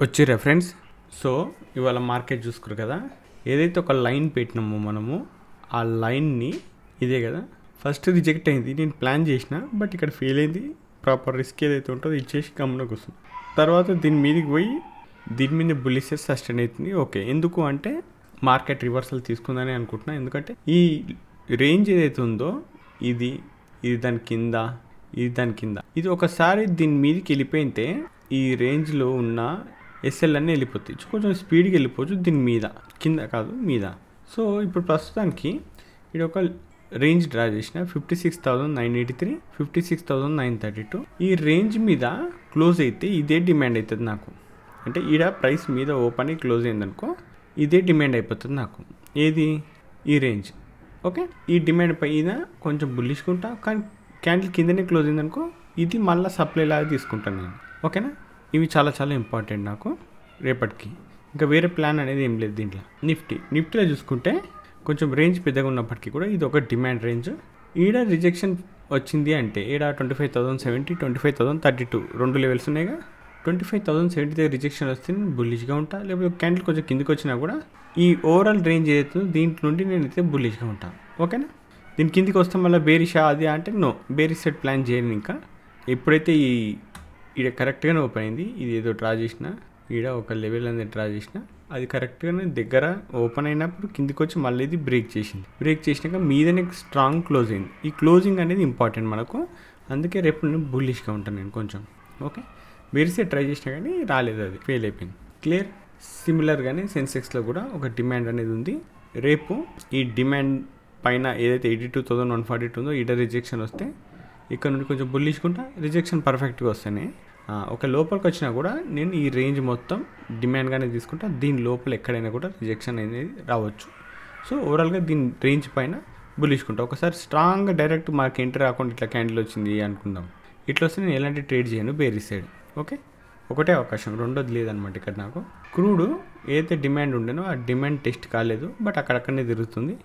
వచ్చిర్రా friends. So ఇవాళ market చూసుకురు కదా, ఏదైతే ఒక లైన్ పెట్టినామో మనము ఆ లైన్ని ఇదే కదా ఫస్ట్ రిజెక్ట్ అయింది. నేను ప్లాన్ చేసిన బట్ ఇక్కడ ఫెయిల్ అయింది. ప్రాపర్ రిస్క్ ఏదైతే ఉంటుందో ఇచ్చేసి గమ్మునకు వస్తుంది. తర్వాత దీని మీదకి పోయి దీని మీద బుల్లిసెస్ సస్టైన్ అవుతుంది. ఓకే, ఎందుకు అంటే మార్కెట్ రివర్సల్ తీసుకుందని అనుకుంటున్నా. ఎందుకంటే ఈ రేంజ్ ఏదైతే ఉందో ఇది దాని కింద, ఇది ఒకసారి దీని మీదకి వెళ్ళిపోయితే ఈ రేంజ్లో ఉన్న ఎస్ఎల్ అన్నీ వెళ్ళిపోతాయి. కొంచెం స్పీడ్గా వెళ్ళిపోవచ్చు, దీని మీద కింద కాదు మీద. సో ఇప్పుడు ప్రస్తుతానికి ఇది ఒక రేంజ్ డ్రా చేసిన 56,983, 56,932. ఈ రేంజ్ మీద క్లోజ్ అయితే ఇదే డిమాండ్ అవుతుంది నాకు. అంటే ఈడ ప్రైస్ మీద ఓపెన్ అయ్యి క్లోజ్ అయిందనుకో ఇదే డిమాండ్ అయిపోతుంది నాకు. ఏది? ఈ రేంజ్. ఓకే, ఈ డిమాండ్ పైన కొంచెం బుల్లిష్కుంటా, కానీ క్యాండిల్ కిందనే క్లోజ్ అయిందనుకో ఇది మళ్ళీ సప్లై లాగా తీసుకుంటాను నేను. ఓకేనా? ఇవి చాలా చాలా ఇంపార్టెంట్ నాకు రేపటికి. ఇంకా వేరే ప్లాన్ అనేది ఏం లేదు దీంట్లో. నిఫ్టీలో చూసుకుంటే కొంచెం రేంజ్ పెద్దగా ఉన్నప్పటికీ కూడా ఇది ఒక డిమాండ్ రేంజ్. ఈడ రిజెక్షన్ వచ్చింది అంటే ఈడ 25,070, 25,032 రెండు లెవెల్స్ ఉన్నాయిగా. 25,070 దగ్గర రిజెక్షన్ వస్తే నేను బుల్లిష్గా ఉంటా, లేకపోతే క్యాండిల్ కొంచెం కిందికి వచ్చినా కూడా ఈ ఓవరాల్ రేంజ్ ఏదైతుందో దీంట్లో నుండి నేనైతే బుల్లిష్గా ఉంటాను. ఓకేనా? దీని కిందికి వస్తే మళ్ళీ బేరిషా అది అంటే నో, బేరిష్ సెట్ ప్లాన్ చేయను. ఇంకా ఎప్పుడైతే ఈడ కరెక్ట్గానే ఓపెన్ అయింది, ఇది ఏదో డ్రా చేసిన ఈడ ఒక లెవెల్ అనేది డ్రా చేసిన, అది కరెక్ట్గానే దగ్గర ఓపెన్ అయినప్పుడు కిందికి వచ్చి మళ్ళీ ఇది బ్రేక్ చేసింది. బ్రేక్ చేసినాక మీదనే స్ట్రాంగ్ క్లోజ్ అయింది. ఈ క్లోజింగ్ అనేది ఇంపార్టెంట్ మనకు. అందుకే రేపు నేను బుల్లిష్గా ఉంటాను నేను కొంచెం. ఓకే, బేరిసే ట్రై చేసినా కానీ రాలేదు, అది ఫెయిల్ అయిపోయింది. క్లియర్? సిమిలర్గానే సెన్సెక్స్లో కూడా ఒక డిమాండ్ అనేది ఉంది. రేపు ఈ డిమాండ్ పైన ఏదైతే 82,142 ఉందో ఈడ రిజెక్షన్ వస్తే ఇక్కడ నుండి కొంచెం బుల్లిష్కుంటా, రిజెక్షన్ పర్ఫెక్ట్గా వస్తేనే ఒక లోపలికి వచ్చినా కూడా నేను ఈ రేంజ్ మొత్తం డిమాండ్గానే తీసుకుంటా. దీని లోపల ఎక్కడైనా కూడా రిజెక్షన్ అనేది రావచ్చు. సో ఓవరాల్గా దీని రేంజ్ పైన బుల్లిష్కుంటా. ఒకసారి స్ట్రాంగ్గా డైరెక్ట్ మాకు ఎంట్రీ రాకుండా ఇట్లా క్యాండిల్ వచ్చింది అనుకుందాం, ఇట్లా వస్తే నేను ఎలాంటి ట్రేడ్ చేయను బేరిష్ సైడ్. ఓకే, ఒకటే అవకాశం, రెండోది లేదనమాట ఇక్కడ నాకు. క్రూడ్ ఏదైతే డిమాండ్ ఉండేనో ఆ డిమాండ్ టెస్ట్ కాలేదు, బట్ అక్కడక్కడనే తిరుగుతుంది.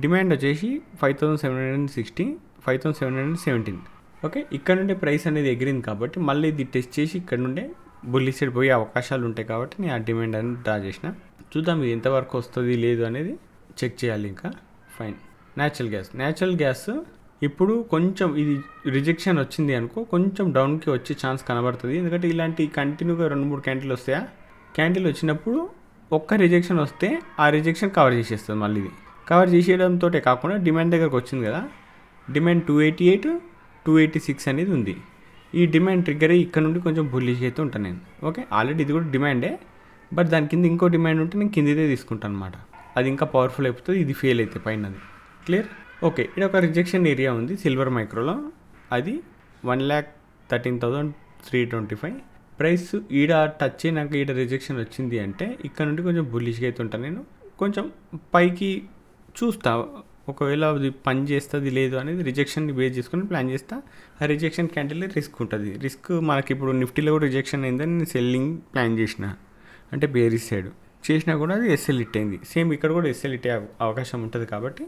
డిమాండ్ వచ్చేసి 5,760, 5,717. ఓకే, ఇక్కడ నుండే ప్రైస్ అనేది ఎగిరింది కాబట్టి మళ్ళీ ఇది టెస్ట్ చేసి ఇక్కడ నుండే బుల్లిష్ సైడ్ పోయే అవకాశాలు ఉంటాయి కాబట్టి నేను ఆ డిమాండ్ అనేది డ్రా చేసిన. చూద్దాం ఇది ఎంతవరకు వస్తుంది లేదు అనేది చెక్ చేయాలి ఇంకా. ఫైన్. న్యాచురల్ గ్యాస్ ఇప్పుడు కొంచెం ఇది రిజెక్షన్ వచ్చింది అనుకో కొంచెం డౌన్కి వచ్చే ఛాన్స్ కనబడుతుంది. ఎందుకంటే ఇలాంటి కంటిన్యూగా 2-3 క్యాండిల్ వస్తాయా, క్యాండిల్ వచ్చినప్పుడు ఒక్క రిజెక్షన్ వస్తే ఆ రిజెక్షన్ కవర్ చేసేస్తుంది. మళ్ళీ ఇది కవర్ చేసేయడంతో కాకుండా డిమాండ్ దగ్గరకు వచ్చింది కదా, డిమాండ్ 288, 286 అనేది ఉంది. ఈ డిమాండ్ ట్రిగ్గర్ అయ్యి ఇక్కడ నుండి కొంచెం బుల్లిష్ అయితే ఉంటాను నేను. ఓకే, ఆల్రెడీ ఇది కూడా డిమాండే, బట్ దాని కింద ఇంకో డిమాండ్ ఉంటే నేను కిందిదే తీసుకుంటాను అనమాట. అది ఇంకా పవర్ఫుల్ అయిపోతుంది, ఇది ఫెయిల్ అయితే పైనది. క్లియర్? ఓకే, ఇక్కడ ఒక రిజెక్షన్ ఏరియా ఉంది సిల్వర్ మైక్రోలో, అది 1,13,325. ప్రైస్ ఈడ టచ్ అయినాక ఈడ రిజెక్షన్ వచ్చింది అంటే ఇక్కడ నుండి కొంచెం బుల్లిష్గా అయితే ఉంటాను నేను. కొంచెం పైకి చూస్తా, ఒకవేళ అది పని చేస్తుంది లేదు అనేది రిజెక్షన్ని బేస్ చేసుకొని ప్లాన్ చేస్తా. ఆ రిజెక్షన్ క్యాండిల్ రిస్క్ ఉంటుంది. రిస్క్ మనకి ఇప్పుడు నిఫ్టీలో కూడా రిజెక్షన్ అయిందని నేను సెల్లింగ్ ప్లాన్ చేసిన, అంటే బేరిష్ సైడ్ చేసినా కూడా అది ఎస్ఎల్ హిట్ అయింది. సేమ్ ఇక్కడ కూడా ఎస్ఎల్ హిట్ అయ్యే అవకాశం ఉంటుంది కాబట్టి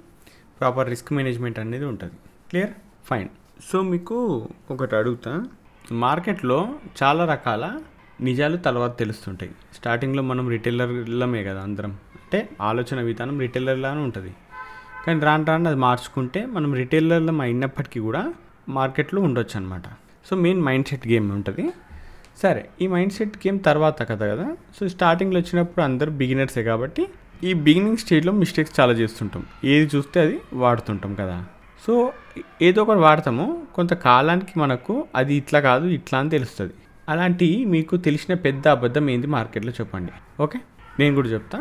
ప్రాపర్ రిస్క్ మేనేజ్మెంట్ అనేది ఉంటుంది. క్లియర్? ఫైన్. సో మీకు ఒకటి అడుగుతా, మార్కెట్లో చాలా రకాల నిజాలు తర్వాత తెలుస్తుంటాయి. స్టార్టింగ్లో మనం రిటైలర్లమే కదా అందరం, అంటే ఆలోచన విధానం రిటైలర్లానే ఉంటుంది. కానీ రాను అది మార్చుకుంటే మనం రిటైలర్లం అయినప్పటికీ కూడా మార్కెట్లో ఉండొచ్చు అనమాట. So main mind set game ఉంటుంది. సరే, ఈ మైండ్ సెట్ గేమ్ తర్వాత కదా. సో స్టార్టింగ్లో వచ్చినప్పుడు అందరూ బిగినర్సే కాబట్టి ఈ బిగినింగ్ స్టేజ్లో మిస్టేక్స్ చాలా చేస్తుంటాం. ఏది చూస్తే అది వాడుతుంటాం కదా. సో ఏదో ఒకటి వాడతాము, కొంతకాలానికి మనకు అది ఇట్లా కాదు ఇట్లా అని తెలుస్తుంది. అలాంటి మీకు తెలిసిన పెద్ద అబద్ధం ఏంది మార్కెట్లో చెప్పండి. ఓకే, నేను కూడా చెప్తా,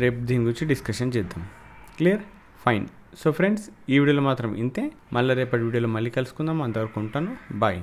రేపు దీని గురించి డిస్కషన్ చేద్దాం. క్లియర్? ఫైన్. సో ఫ్రెండ్స్, ఈ వీడియోలో మాత్రం ఇంతే. మళ్ళీ రేపటి వీడియోలో మళ్ళీ కలుసుకుందాం. అంతవరకు ఉంటాను. బాయ్.